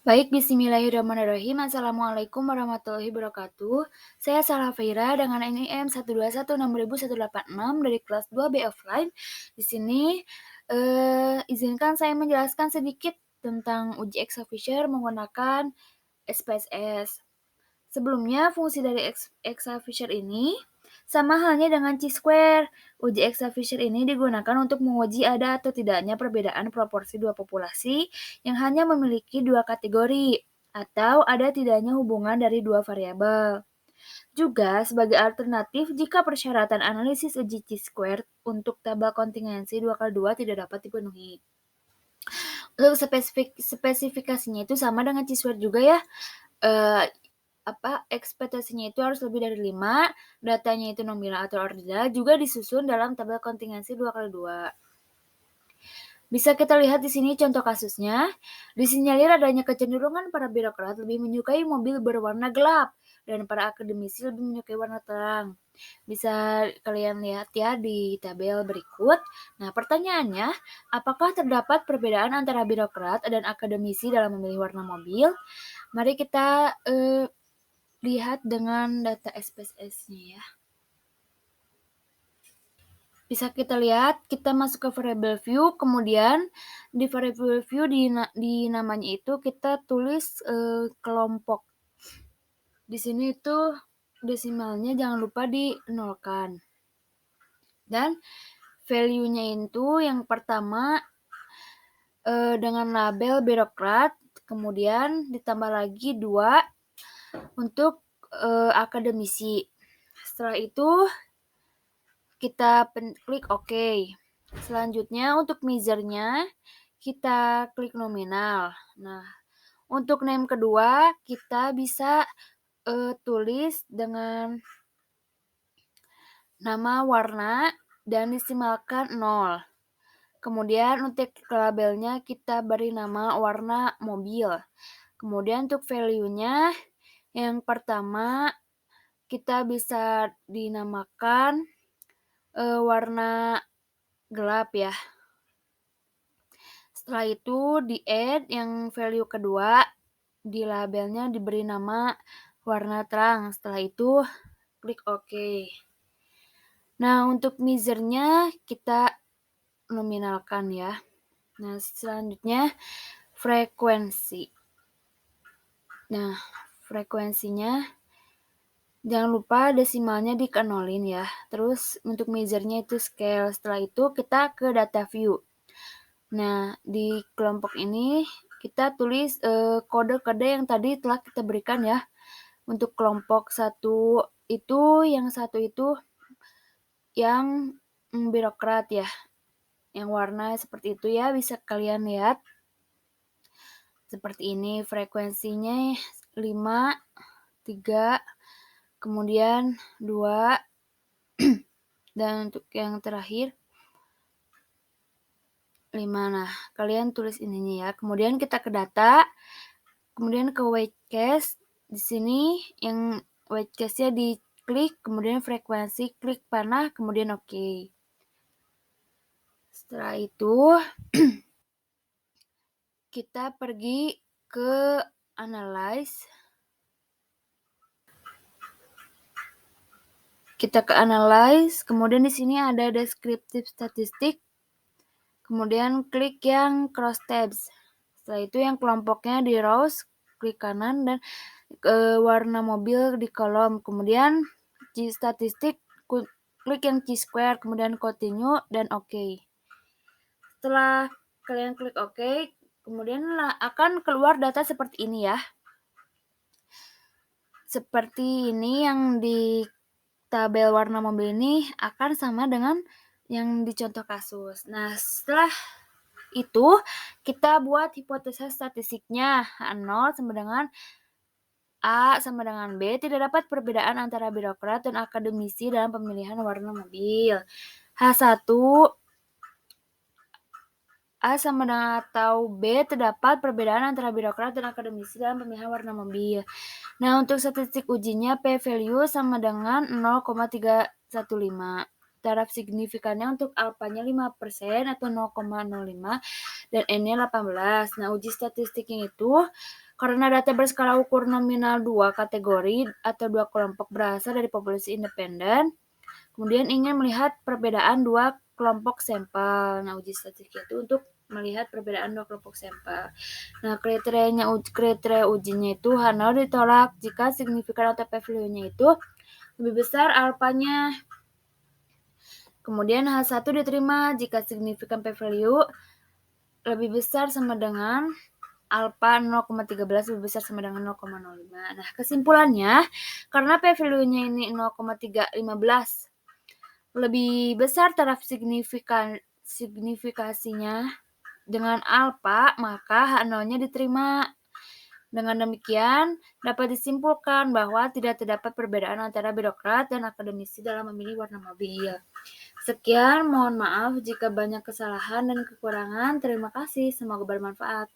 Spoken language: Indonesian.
Baik, bismillahirrahmanirrahim. Assalamualaikum warahmatullahi wabarakatuh. Saya Sarah Feira dengan NIM 1216186 dari kelas 2B offline. Di sini izinkan saya menjelaskan sedikit tentang uji Exafisher menggunakan SPSS. Sebelumnya, fungsi dari Exafisher ini sama halnya dengan chi-square. Uji Exafisher ini digunakan untuk menguji ada atau tidaknya perbedaan proporsi dua populasi yang hanya memiliki dua kategori, atau ada tidaknya hubungan dari dua variabel. Juga sebagai alternatif jika persyaratan analisis uji chi-square untuk tabel kontingensi 2x2 tidak dapat dipenuhi. Untuk spesifikasinya itu sama dengan chi-square juga ya. Ekspektasinya itu harus lebih dari 5, datanya itu nominal atau ordinal, juga disusun dalam tabel kontingensi 2x2. Bisa kita lihat di sini contoh kasusnya. Disinyalir adanya kecenderungan para birokrat lebih menyukai mobil berwarna gelap dan para akademisi lebih menyukai warna terang. Bisa kalian lihat ya di tabel berikut. Nah, pertanyaannya, apakah terdapat perbedaan antara birokrat dan akademisi dalam memilih warna mobil? Mari kita lihat dengan data SPSS-nya ya. Bisa kita lihat, kita masuk ke variable view, kemudian di variable view di namanya itu kita tulis kelompok. Di sini itu desimalnya jangan lupa dinolkan. Dan value-nya itu yang pertama dengan label birokrat, kemudian ditambah lagi 2 untuk akademisi. Setelah itu kita klik OK. Selanjutnya untuk measure-nya kita klik nominal. Nah, untuk name kedua kita bisa tulis dengan nama warna dan desimalkan 0. Kemudian untuk labelnya kita beri nama warna mobil. Kemudian untuk value-nya yang pertama kita bisa dinamakan warna gelap ya. Setelah itu di add yang value kedua, di labelnya diberi nama warna terang. Setelah itu klik OK. Nah, untuk measure-nya kita nominalkan ya. Nah, selanjutnya frekuensi. Nah, frekuensinya jangan lupa desimalnya dikenolin ya. Terus untuk measure-nya itu scale. Setelah itu kita ke data view. Nah, di kelompok ini kita tulis kode-kode yang tadi telah kita berikan ya. Untuk kelompok satu itu, yang satu itu yang birokrat ya. Yang warna seperti itu ya, bisa kalian lihat. Seperti ini, frekuensinya 5, 3, kemudian 2, dan untuk yang terakhir 5. Nah, kalian tulis ininya ya. Kemudian kita ke data, kemudian ke weight case. Di sini yang weight case-nya diklik, kemudian frekuensi, klik panah, kemudian OK. Setelah itu kita pergi ke analyze. Kita ke analyze, kemudian di sini ada descriptive statistik. Kemudian klik yang cross tabs. Setelah itu yang kelompoknya di rows, klik kanan dan warna mobil di kolom. Kemudian statistik, klik yang chi-square, kemudian continue dan OK. Setelah kalian klik OK, kemudian akan keluar data seperti ini ya. Seperti ini yang di tabel warna mobil ini akan sama dengan yang di contoh kasus. Nah, setelah itu kita buat hipotesa statistiknya. H0 sama dengan A sama dengan B, tidak dapat perbedaan antara birokrat dan akademisi dalam pemilihan warna mobil. H1 A sama dengan atau B, terdapat perbedaan antara birokrat dan akademisi dalam pemilihan warna mobil. Nah, untuk statistik ujinya P value sama dengan 0,315. taraf signifikannya untuk alfanya 5% atau 0,05 dan N-nya 18. Nah, uji statistiknya itu karena data berskala ukur nominal 2 kategori atau 2 kelompok berasal dari populasi independen, kemudian ingin melihat perbedaan 2 kelompok sampel. Nah, uji statistik itu untuk melihat perbedaan 2 kelompok sampel. Nah, kriteria ujinya itu H0 ditolak jika signifikan atau p-value-nya itu lebih besar alfanya. Kemudian H1 diterima jika signifikan p-value lebih besar sama dengan alfa 0,13 lebih besar sama dengan 0,05. Nah, kesimpulannya, karena p-value-nya ini 0,315 lebih besar taraf signifikasinya dengan alfa, maka H0-nya diterima. Dengan demikian, dapat disimpulkan bahwa tidak terdapat perbedaan antara birokrat dan akademisi dalam memilih warna mobil. Sekian, mohon maaf jika banyak kesalahan dan kekurangan. Terima kasih, semoga bermanfaat.